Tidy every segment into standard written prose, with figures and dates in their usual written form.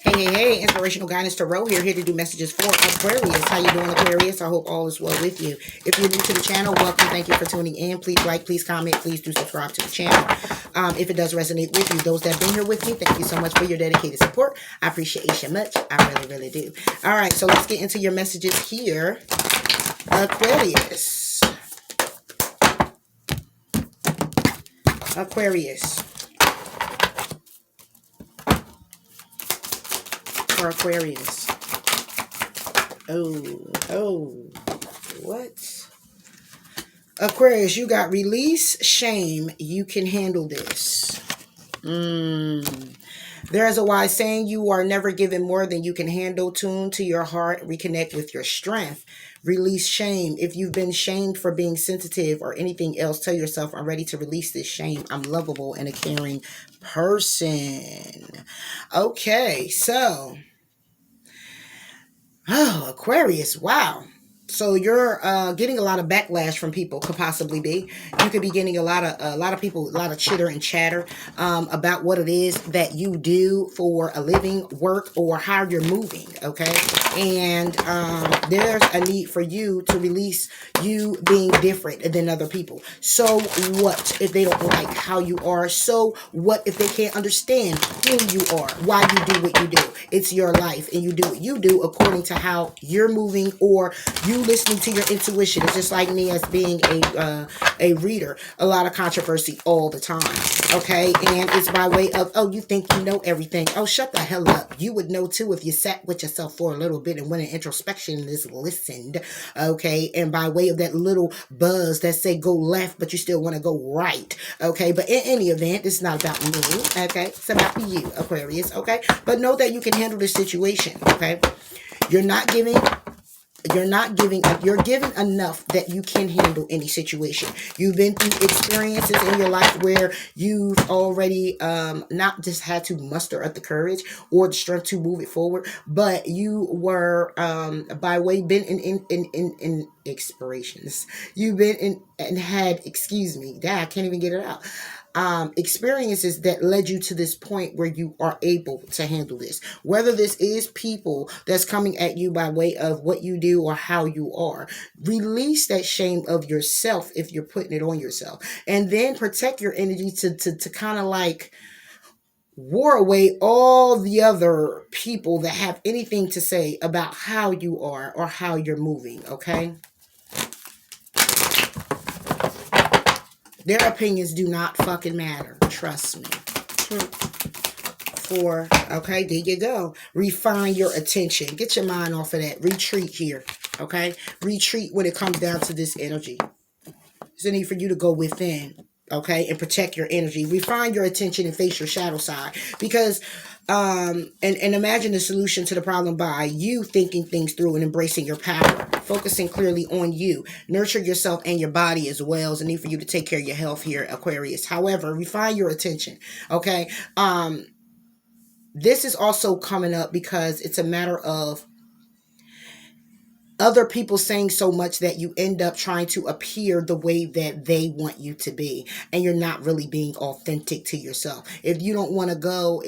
Hey, inspirational guidance tarot here to do messages for Aquarius. How you doing, Aquarius? I hope all is well with you. If you're new to the channel, welcome. Thank you for tuning in. Please like, please comment, please do subscribe to the channel. If it does resonate with you, those that have been here with me, thank you so much for your dedicated support. I appreciate you much. I really do. All right, so let's get into your messages here, Aquarius. Aquarius. For Aquarius. Oh, what? Aquarius, you got release, shame. You can handle this. There is a wise saying, you are never given more than you can handle. Tune to your heart, reconnect with your strength. Release shame. If you've been shamed for being sensitive or anything else, tell yourself, I'm ready to release this shame. I'm lovable and a caring person. Okay, so... oh, Aquarius, wow. So you're getting a lot of backlash from people, could possibly be. You could be getting a lot of people, a lot of chitter and chatter about what it is that you do for a living, work, or how you're moving, okay? And there's a need for you to release you being different than other people. So what if they don't like how you are? So what if they can't understand who you are, why you do what you do? It's your life, and you do what you do according to how you're moving, or you listening to your intuition. It's just like me as being a reader. A lot of controversy all the time, okay? And it's by way of, oh, you think you know everything. Oh, shut the hell up. You would know too if you sat with yourself for a little bit and went in introspection and just listened, okay? And by way of that little buzz that say go left, but you still want to go right, okay? But in any event, it's not about me, okay? It's about you, Aquarius, okay? But know that you can handle this situation, okay? You're giving enough that you can handle any situation. You've been through experiences in your life where you've already not just had to muster up the courage or the strength to move it forward, but you were by way been in expirations. You've been in and had, excuse me, I can't even get it out. Experiences that led you to this point where you are able to handle this. Whether this is people that's coming at you by way of what you do or how you are. Release that shame of yourself if you're putting it on yourself. And then protect your energy to kind of like war away all the other people that have anything to say about how you are or how you're moving, okay? Their opinions do not fucking matter. Trust me. Okay, there you go. Refine your attention. Get your mind off of that. Retreat here. Okay? Retreat when it comes down to this energy. There's a need for you to go within. Okay? And protect your energy. Refine your attention and face your shadow side. Because... and imagine the solution to the problem by you thinking things through and embracing your power, focusing clearly on you. Nurture yourself and your body as well. There's a need for you to take care of your health here, Aquarius. However, refine your attention. Okay. This is also coming up because it's a matter of other people saying so much that you end up trying to appear the way that they want you to be, and you're not really being authentic to yourself. If you don't want to go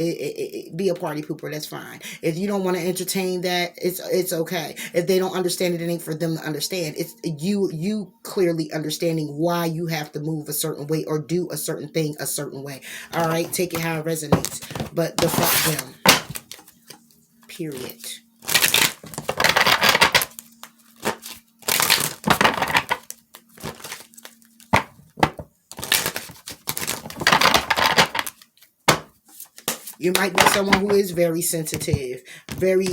be a party pooper, that's fine. If you don't want to entertain that, it's okay. If they don't understand it, it ain't for them to understand. It's you clearly understanding why you have to move a certain way or do a certain thing a certain way. All right, take it how it resonates, but the fuck them. Period. You might be someone who is very sensitive, very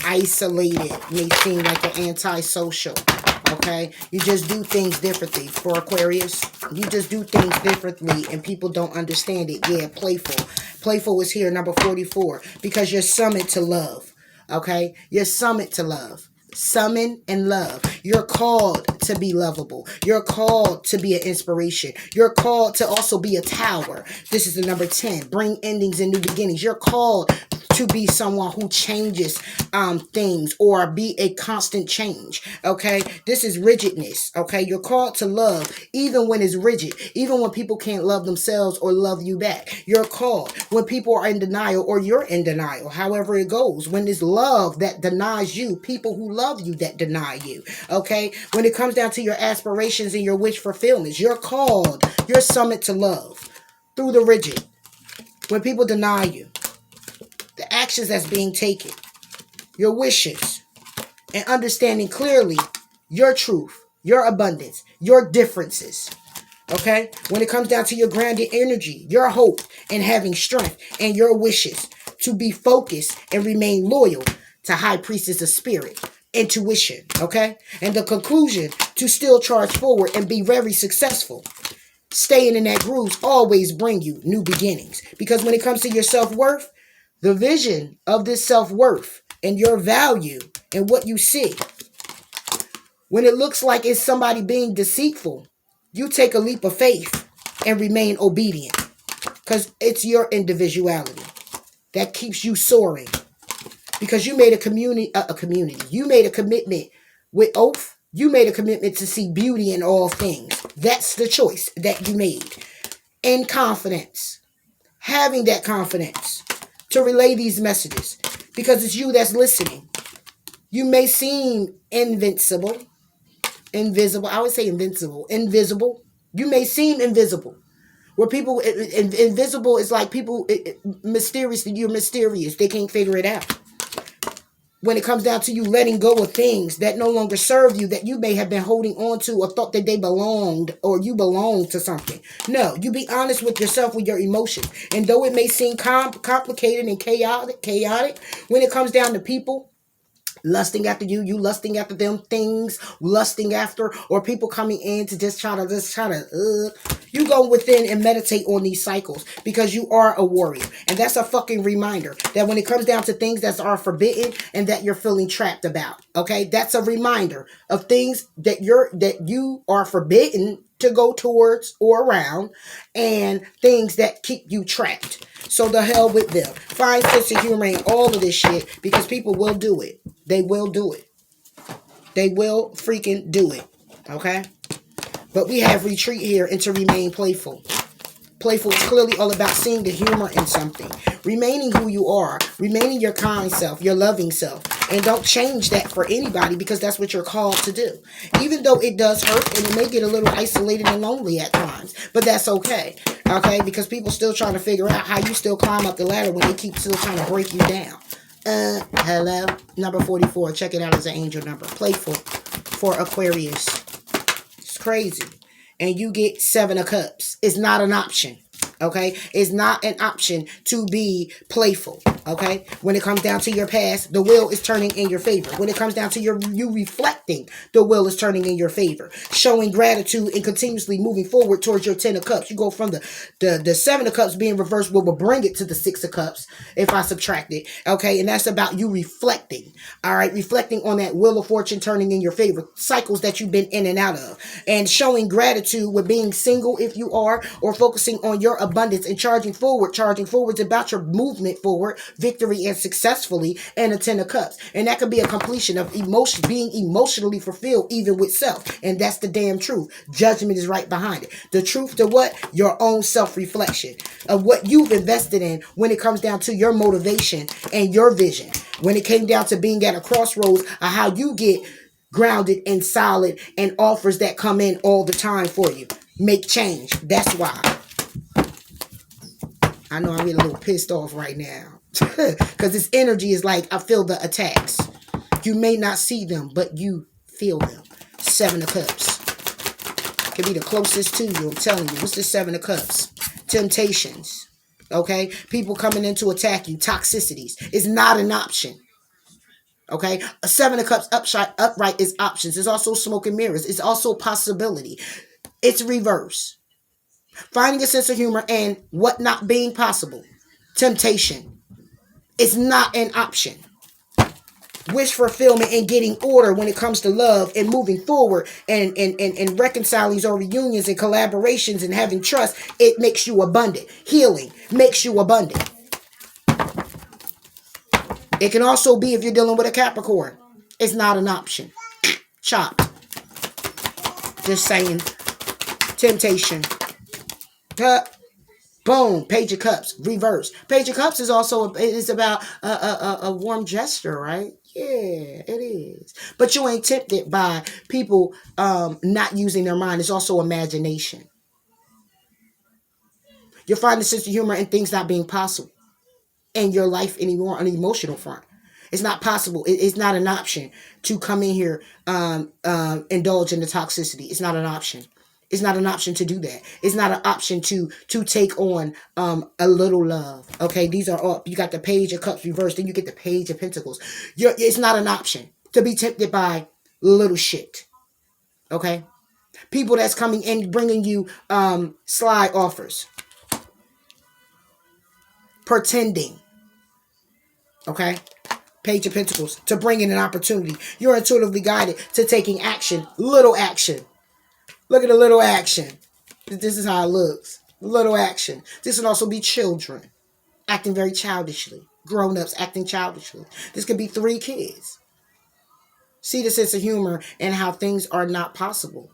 isolated, may seem like an antisocial, okay? You just do things differently. For Aquarius, you just do things differently and people don't understand it. Yeah, playful. Playful is here, number 44, because you're summoned to love, okay? You're summoned to love. Summon and love. You're called to be lovable. You're called to be an inspiration. You're called to also be a tower. This is the number 10. Bring endings and new beginnings. You're called to be someone who changes things or be a constant change. Okay, this is rigidness. Okay, you're called to love even when it's rigid, even when people can't love themselves or love you back. You're called when people are in denial or you're in denial, however it goes. When it's love that denies you, people who love you that deny you. Okay, when it comes down to your aspirations and your wish fulfillments, you're called, you're summoned to love through the rigid. When people deny you, the actions that's being taken, your wishes, and understanding clearly your truth, your abundance, your differences. Okay? When it comes down to your grounded energy, your hope, and having strength, and your wishes to be focused and remain loyal to High Priestess of Spirit, intuition. Okay? And the conclusion, to still charge forward and be very successful. Staying in that grooves always bring you new beginnings. Because when it comes to your self-worth, the vision of this self-worth and your value and what you see, when it looks like it's somebody being deceitful, you take a leap of faith and remain obedient. Because it's your individuality that keeps you soaring. Because you made a community. You made a commitment with oath. You made a commitment to see beauty in all things. That's the choice that you made. In confidence. Having that confidence to relay these messages. Because it's you that's listening. You may seem invincible. Invisible. I would say invincible. Invisible. You may seem invisible. Where people, invisible is like people, mysteriously, you're mysterious. They can't figure it out. When it comes down to you letting go of things that no longer serve you, that you may have been holding on to or thought that they belonged or you belonged to something. No, you be honest with yourself, with your emotions. And though it may seem complicated and chaotic, when it comes down to people, lusting after you, you lusting after them, things lusting after, or people coming in to just try to, you go within and meditate on these cycles because you are a warrior. And that's a fucking reminder that when it comes down to things that are forbidden and that you're feeling trapped about, okay, that's a reminder of things that you are forbidden to go towards or around, and things that keep you trapped. So the hell with them. Find sense of humor in all of this shit because people will do it. They will do it. They will freaking do it. Okay? But we have retreat here and to remain playful. Playful is clearly all about seeing the humor in something. Remaining who you are. Remaining your kind self, your loving self. And don't change that for anybody because that's what you're called to do. Even though it does hurt and it may get a little isolated and lonely at times. But that's okay. Okay? Because people still trying to figure out how you still climb up the ladder when they keep still trying to break you down. Hello? Number 44. Check it out as an angel number. Playful for Aquarius. It's crazy. And you get 7 of Cups. It's not an option. Okay? It's not an option to be playful. Okay? When it comes down to your past, the wheel is turning in your favor. When it comes down to you reflecting, the wheel is turning in your favor. Showing gratitude and continuously moving forward towards your 10 of Cups. You go from the 7 of Cups being reversed, will bring it to the 6 of Cups if I subtract it. Okay? And that's about you reflecting. All right? Reflecting on that wheel of fortune turning in your favor. Cycles that you've been in and out of. And showing gratitude with being single if you are, or focusing on your abundance and charging forward. Charging forward is about your movement forward, victory and successfully, and a 10 of Cups. And that could be a completion of emotion, being emotionally fulfilled even with self. And that's the damn truth. Judgment is right behind it. The truth to what? Your own self-reflection of what you've invested in when it comes down to your motivation and your vision. When it came down to being at a crossroads of how you get grounded and solid and offers that come in all the time for you. Make change. That's why. I know I'm getting a little pissed off right now. Because this energy is like, I feel the attacks. You may not see them, but you feel them. 7 of Cups. Can be the closest to you, I'm telling you. What's the 7 of Cups? Temptations. Okay? People coming in to attack you. Toxicities. It's not an option. Okay? A 7 of Cups upright is options. It's also smoke and mirrors. It's also possibility. It's reverse. Finding a sense of humor and what not being possible. Temptation. It's not an option. Wish fulfillment and getting order when it comes to love and moving forward and reconciling or reunions and collaborations and having trust. It makes you abundant. Healing makes you abundant. It can also be if you're dealing with a Capricorn. It's not an option. Chopped. Just saying. Temptation. Boom. Page of Cups. Reverse. Page of Cups is also is about a warm gesture, right? Yeah, it is. But you ain't tempted by people not using their mind. It's also imagination. You're finding a sense of humor in things not being possible in your life anymore on the emotional front. It's not possible. It's not an option to come in here, indulge in the toxicity. It's not an option. It's not an option to do that. It's not an option to take on a little love. Okay, these are all. You got the Page of Cups reversed, then you get the Page of Pentacles. It's not an option to be tempted by little shit. Okay, people that's coming in bringing you sly offers, pretending. Okay. Page of Pentacles, to bring in an opportunity. You're intuitively guided to taking action. Little action. Look at the little action. This is how it looks. Little action. This can also be children acting very childishly. Grown-ups acting childishly. This could be 3 kids. See the sense of humor and how things are not possible.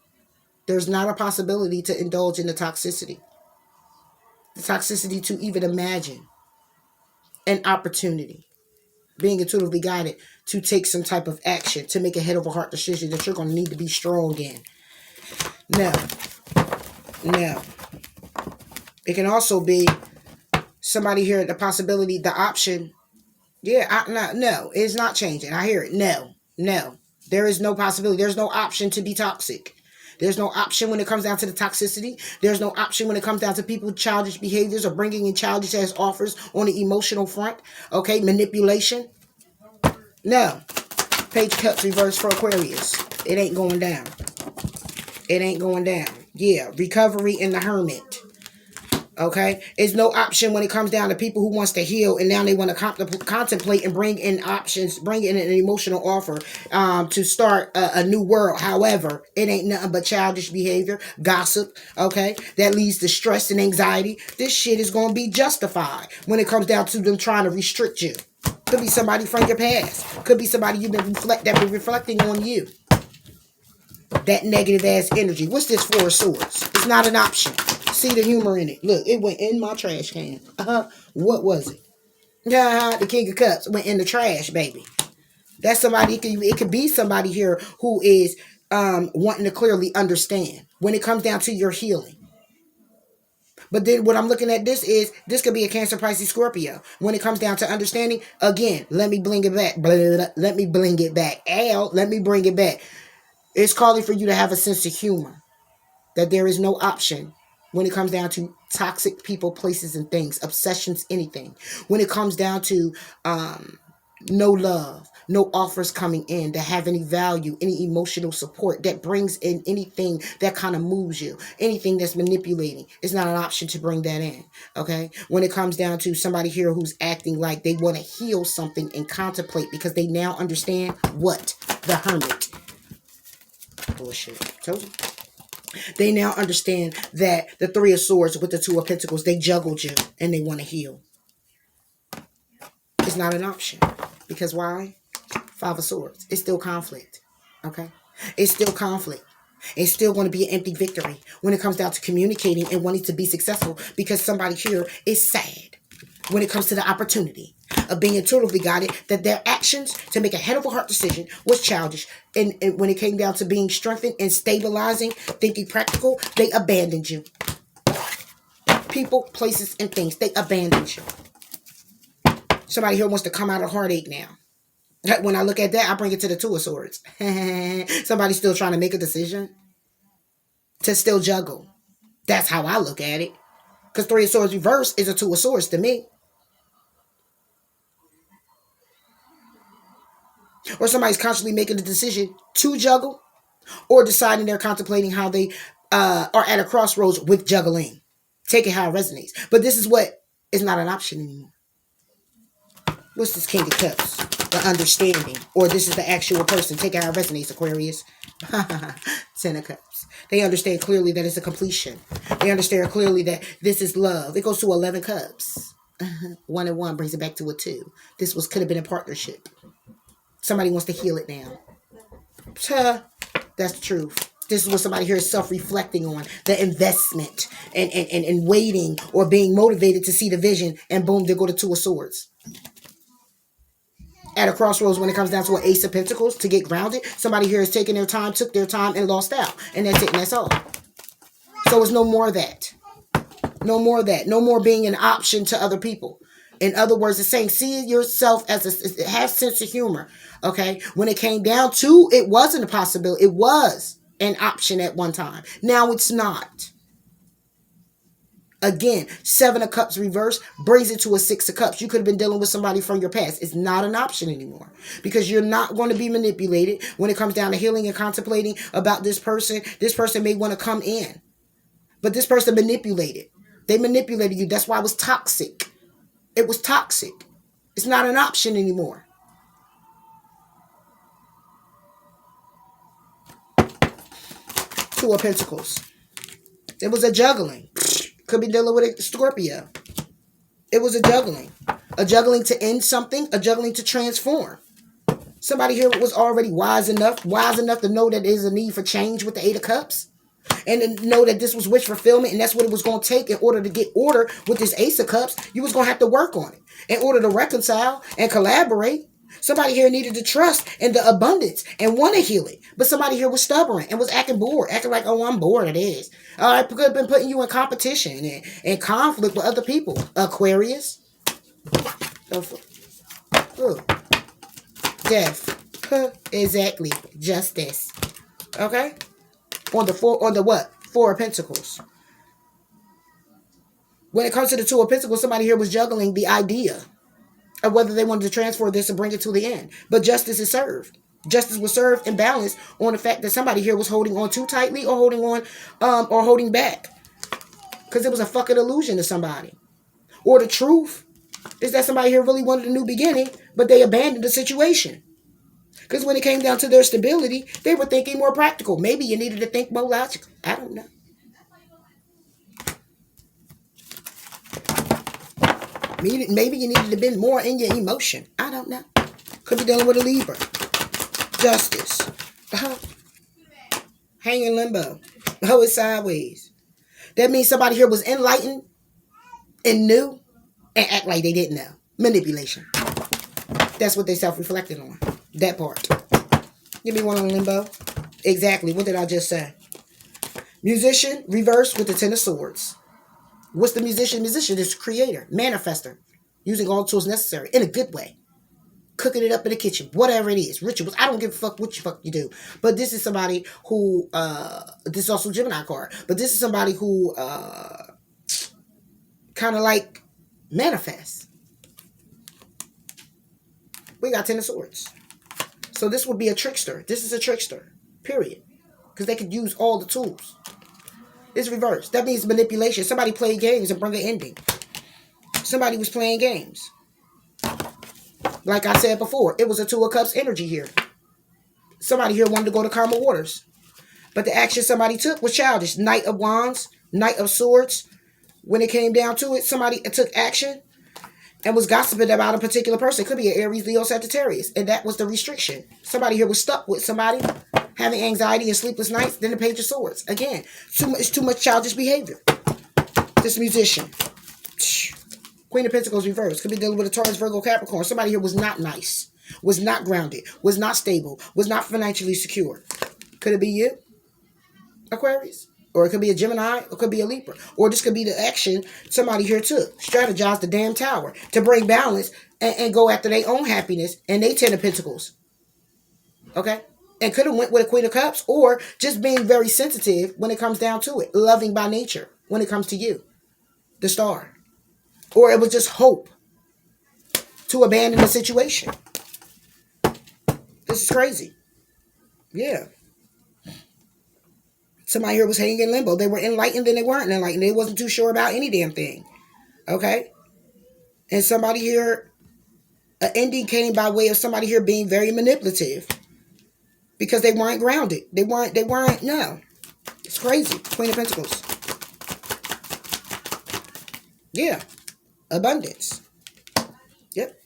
There's not a possibility to indulge in the toxicity. The toxicity to even imagine an opportunity. Being intuitively guided to take some type of action, to make a head over heart decision that you're going to need to be strong in. No. It can also be somebody here, the possibility, the option. Yeah, no, it's not changing. I hear it. No. There is no possibility. There's no option to be toxic. There's no option when it comes down to the toxicity. There's no option when it comes down to people childish behaviors or bringing in childish ass offers on the emotional front. Okay, manipulation. No. Page of Cups reverse for Aquarius. It ain't going down. It ain't going down. Yeah, recovery in the Hermit. Okay, it's no option when it comes down to people who wants to heal and now they want to contemplate and bring in options, bring in an emotional offer to start a new world. However, it ain't nothing but childish behavior, gossip. Okay, that leads to stress and anxiety. This shit is going to be justified when it comes down to them trying to restrict you. Could be somebody from your past. Could be somebody you've been reflecting on you. That negative ass energy. What's this 4 of Swords? It's not an option. See the humor in it. Look, it went in my trash can. What was it? The King of Cups went in the trash, baby. That's somebody. It could be somebody here who is wanting to clearly understand when it comes down to your healing. But then what I'm looking at this could be a Cancer, Pisces, Scorpio. When it comes down to understanding, again, let me bring it back. Let me bring it back. Let me bring it back. It's calling for you to have a sense of humor. That there is no option when it comes down to toxic people, places, and things, obsessions, anything. When it comes down to no love, no offers coming in that have any value, any emotional support that brings in anything that kind of moves you, anything that's manipulating. It's not an option to bring that in, okay? When it comes down to somebody here who's acting like they want to heal something and contemplate because they now understand what? The Hermit. Bullshit. Told you. They now understand that the 3 of Swords with the 2 of Pentacles, they juggled you and they want to heal. It's not an option. Because why? 5 of Swords. It's still conflict. Okay? It's still conflict. It's still going to be an empty victory when it comes down to communicating and wanting to be successful because somebody here is sad when it comes to the opportunity of being intuitively guided that their actions to make a head over heart decision was childish. And when it came down to being strengthened and stabilizing, thinking practical, they abandoned you. People, places, and things, they abandoned you. Somebody here wants to come out of heartache now. When I look at that, I bring it to the 2 of Swords. Somebody's still trying to make a decision to still juggle. That's how I look at it. Because 3 of Swords reverse is a 2 of Swords to me. Or somebody's constantly making a decision to juggle or deciding they're contemplating how they are at a crossroads with juggling. Take it how it resonates. But this is what is not an option anymore. What's this King of Cups? The understanding. Or this is the actual person. Take it how it resonates, Aquarius. 10 of Cups. They understand clearly that it's a completion. They understand clearly that this is love. It goes to 11 Cups. 1 and 1 brings it back to a 2. This could have been a partnership. Somebody wants to heal it now. That's the truth. This is what somebody here is self-reflecting on. The investment and waiting or being motivated to see the vision. And boom, they go to 2 of Swords. At a crossroads when it comes down to an Ace of Pentacles to get grounded. Somebody here is taking their time, took their time, and lost out. And that's it, and that's all. So it's no more of that. No more of that. No more being an option to other people. In other words, it's saying see yourself as have sense of humor. Okay? When it came down to, it wasn't a possibility. It was an option at one time. Now it's not. Again, 7 of Cups reverse brings it to a 6 of Cups. You could have been dealing with somebody from your past. It's not an option anymore because you're not going to be manipulated when it comes down to healing and contemplating about this person. This person may want to come in, but this person manipulated. They manipulated you. That's why it was toxic. It was toxic. It's not an option anymore. Two of Pentacles. It was a juggling. Could be dealing with a Scorpio. It was a juggling. A juggling to end something. A juggling to transform. Somebody here was already wise enough to know that there's a need for change with the 8 of Cups. And to know that this was wish fulfillment and that's what it was going to take in order to get order with this Ace of Cups. You was going to have to work on it in order to reconcile and collaborate. Somebody here needed to trust in the abundance and want to heal it. But somebody here was stubborn and was acting bored. Acting like, oh, I'm bored. It is. I could have been putting you in competition and conflict with other people. Aquarius. Death. Exactly. Justice. Okay? On the what? 4 of Pentacles. When it comes to the 2 of Pentacles, somebody here was juggling the idea of whether they wanted to transfer this and bring it to the end. But justice is served. Justice was served and balanced on the fact that somebody here was holding on too tightly or holding on or holding back. Because it was a fucking illusion to somebody. Or the truth is that somebody here really wanted a new beginning, but they abandoned the situation. Because when it came down to their stability, they were thinking more practical. Maybe you needed to think more logically. I don't know. Maybe you needed to be more in your emotion. I don't know. Could be dealing with a Libra. Justice. Hanging limbo. It's sideways. That means somebody here was enlightened and knew and act like they didn't know. Manipulation. That's what they self-reflected on. That part. Give me one on limbo. Exactly. What did I just say? Musician, reverse with the 10 of Swords. What's the musician? Musician is creator, manifester, using all tools necessary in a good way. Cooking it up in the kitchen, whatever it is, rituals. I don't give a fuck what the fuck you do. But this is somebody who, this is also Gemini card, but this is somebody who kind of like manifests. We got 10 of Swords. So this would be a trickster. This is a trickster, period. Because they could use all the tools. It's reversed. That means manipulation. Somebody played games and brought an ending. Somebody was playing games. Like I said before, it was a 2 of Cups energy here. Somebody here wanted to go to calmer waters. But the action somebody took was childish. Knight of Wands, Knight of Swords. When it came down to it, somebody took action and was gossiping about a particular person. It could be an Aries, Leo, Sagittarius. And that was the restriction. Somebody here was stuck with somebody having anxiety and sleepless nights. Then the Page of Swords. Again, it's too much childish behavior. This musician. Queen of Pentacles reversed. Could be dealing with a Taurus, Virgo, Capricorn. Somebody here was not nice. Was not grounded. Was not stable. Was not financially secure. Could it be you? Aquarius? Or it could be a Gemini. Or it could be a Libra. Or this could be the action somebody here took. Strategize the damn tower. To bring balance and go after their own happiness. And they 10 of Pentacles. Okay? And could have went with a Queen of Cups. Or just being very sensitive when it comes down to it. Loving by nature. When it comes to you. The star. Or it was just hope to abandon the situation. This is crazy. Yeah. Somebody here was hanging in limbo. They were enlightened and they weren't enlightened. They wasn't too sure about any damn thing. Okay? And somebody here, an ending came by way of somebody here being very manipulative. Because they weren't grounded. They weren't, no. It's crazy. Queen of Pentacles. Yeah. Abundance. Yep.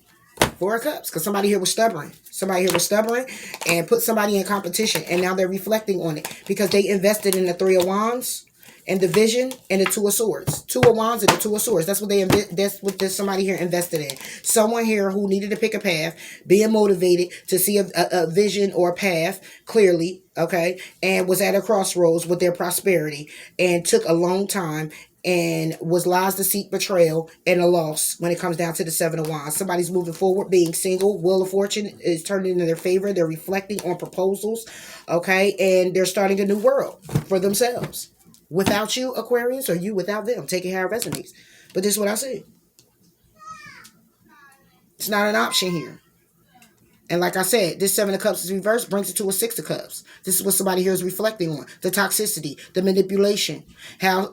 Four of Cups. Because somebody here was stubborn. Somebody here was stubborn and put somebody in competition. And now they're reflecting on it. Because they invested in the Three of Wands and the Vision and the Two of Swords. Two of Wands and the Two of Swords. That's what this somebody here invested in. Someone here who needed to pick a path, being motivated to see a vision or a path clearly, okay, and was at a crossroads with their prosperity and took a long time and was lies, deceit, betrayal, and a loss when it comes down to the Seven of Wands. Somebody's moving forward, being single. Wheel of Fortune is turning in their favor. They're reflecting on proposals, okay, and they're starting a new world for themselves. Without you, Aquarius, or you without them. Take it how it resonates. But this is what I see. It's not an option here. And like I said, this Seven of Cups is reversed, brings it to a Six of Cups. This is what somebody here is reflecting on. The toxicity, the manipulation. How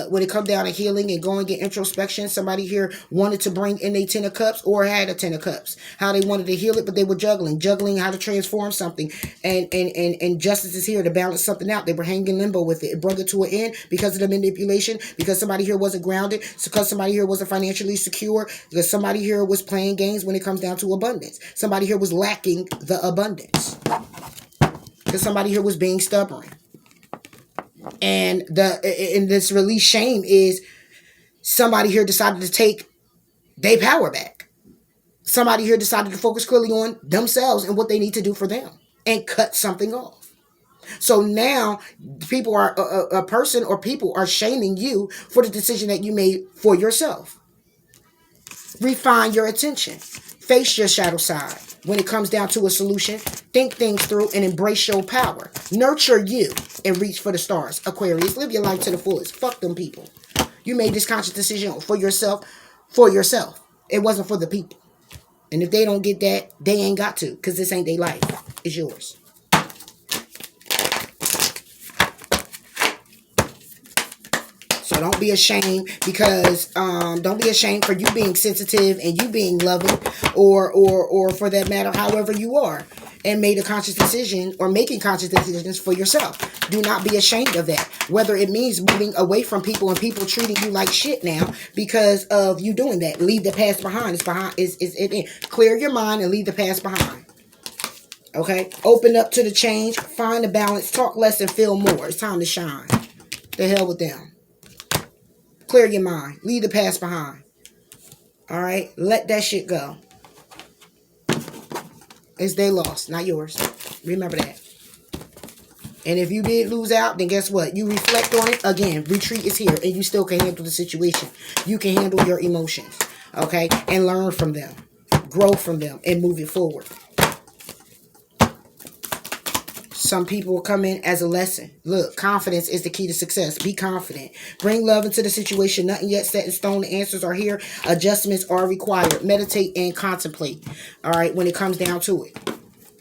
when it comes down to healing and going in introspection, somebody here wanted to bring in a Ten of Cups or had a Ten of Cups. How they wanted to heal it, but they were juggling. Juggling how to transform something. And justice is here to balance something out. They were hanging limbo with it. It brought it to an end because of the manipulation, because somebody here wasn't grounded, because somebody here wasn't financially secure, because somebody here was playing games when it comes down to abundance. Somebody here was lacking the abundance because somebody here was being stubborn. And in this release shame is somebody here decided to take their power back. Somebody here decided to focus clearly on themselves and what they need to do for them and cut something off. So now people are a person or people are shaming you for the decision that you made for yourself. Refine your attention. Face your shadow side. When it comes down to a solution, think things through and embrace your power. Nurture you and reach for the stars. Aquarius, live your life to the fullest. Fuck them people. You made this conscious decision for yourself. For yourself. It wasn't for the people. And if they don't get that, they ain't got to. Because this ain't their life. It's yours. So don't be ashamed because don't be ashamed for you being sensitive and you being loving or for that matter, however you are and made a conscious decision or making conscious decisions for yourself. Do not be ashamed of that. Whether it means moving away from people and people treating you like shit now because of you doing that. Leave the past behind. Clear your mind and leave the past behind. Okay? Open up to the change. Find the balance. Talk less and feel more. It's time to shine. The hell with them. Clear your mind. Leave the past behind. All right? Let that shit go. It's their loss, not yours. Remember that. And if you did lose out, then guess what? You reflect on it. Again, retreat is here. And you still can handle the situation. You can handle your emotions. Okay? And learn from them. Grow from them. And move it forward. Some people will come in as a lesson. Look, confidence is the key to success. Be confident. Bring love into the situation. Nothing yet set in stone. The answers are here. Adjustments are required. Meditate and contemplate. All right, when it comes down to it.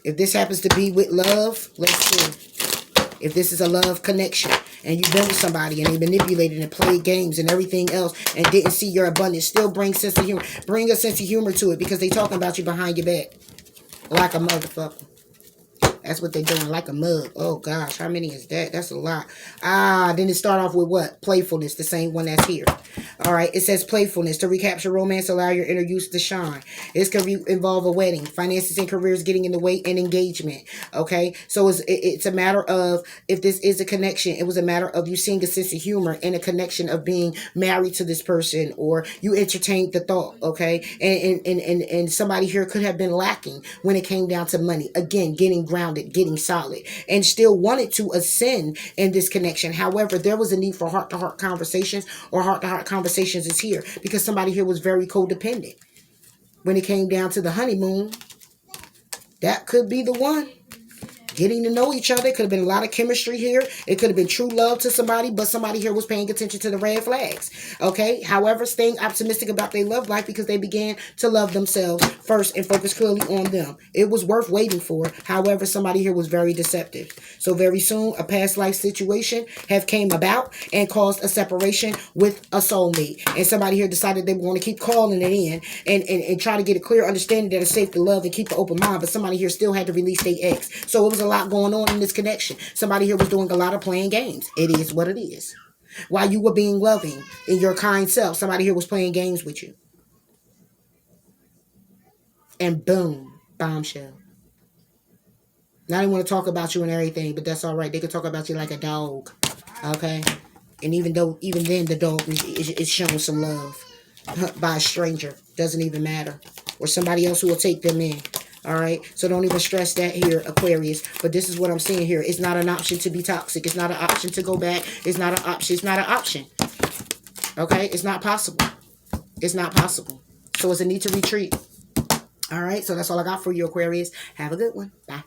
If this happens to be with love, let's see. If this is a love connection and you've been with somebody and they manipulated and played games and everything else and didn't see your abundance, still bring sense of humor. Bring a sense of humor to it because they talking about you behind your back like a motherfucker. That's what they're doing, like a mug. Oh, gosh, how many is that? That's a lot. Then it start off with what? Playfulness, the same one that's here. All right, it says playfulness. To recapture romance, allow your inner youth to shine. This could involve a wedding, finances and careers getting in the way, and engagement. Okay, so it's a matter of, if this is a connection, it was a matter of you seeing a sense of humor and a connection of being married to this person, or you entertained the thought, okay? And somebody here could have been lacking when it came down to money. Again, getting grounded. Getting solid and still wanted to ascend in this connection. However, there was a need for heart-to-heart conversations, or heart-to-heart conversations is here because somebody here was very codependent. When it came down to the honeymoon, that could be the one. Getting to know each other. It could have been a lot of chemistry here. It could have been true love to somebody, but somebody here was paying attention to the red flags. Okay? However, staying optimistic about their love life because they began to love themselves first and focus clearly on them. It was worth waiting for. However, somebody here was very deceptive. So very soon, a past life situation have came about and caused a separation with a soulmate. And somebody here decided they want to keep calling it in and try to get a clear understanding that it's safe to love and keep an open mind. But somebody here still had to release their ex. So it was a lot going on in this connection. Somebody here was doing a lot of playing games. It is what it is. While you were being loving in your kind self, somebody here was playing games with you. And boom, bombshell. Now they want to talk about you and everything, but that's all right. They can talk about you like a dog. Okay? And even then, the dog is showing some love by a stranger. Doesn't even matter. Or somebody else who will take them in. All right? So don't even stress that here, Aquarius. But this is what I'm saying here. It's not an option to be toxic. It's not an option to go back. It's not an option. It's not an option. Okay? It's not possible. It's not possible. So it's a need to retreat. All right? So that's all I got for you, Aquarius. Have a good one. Bye.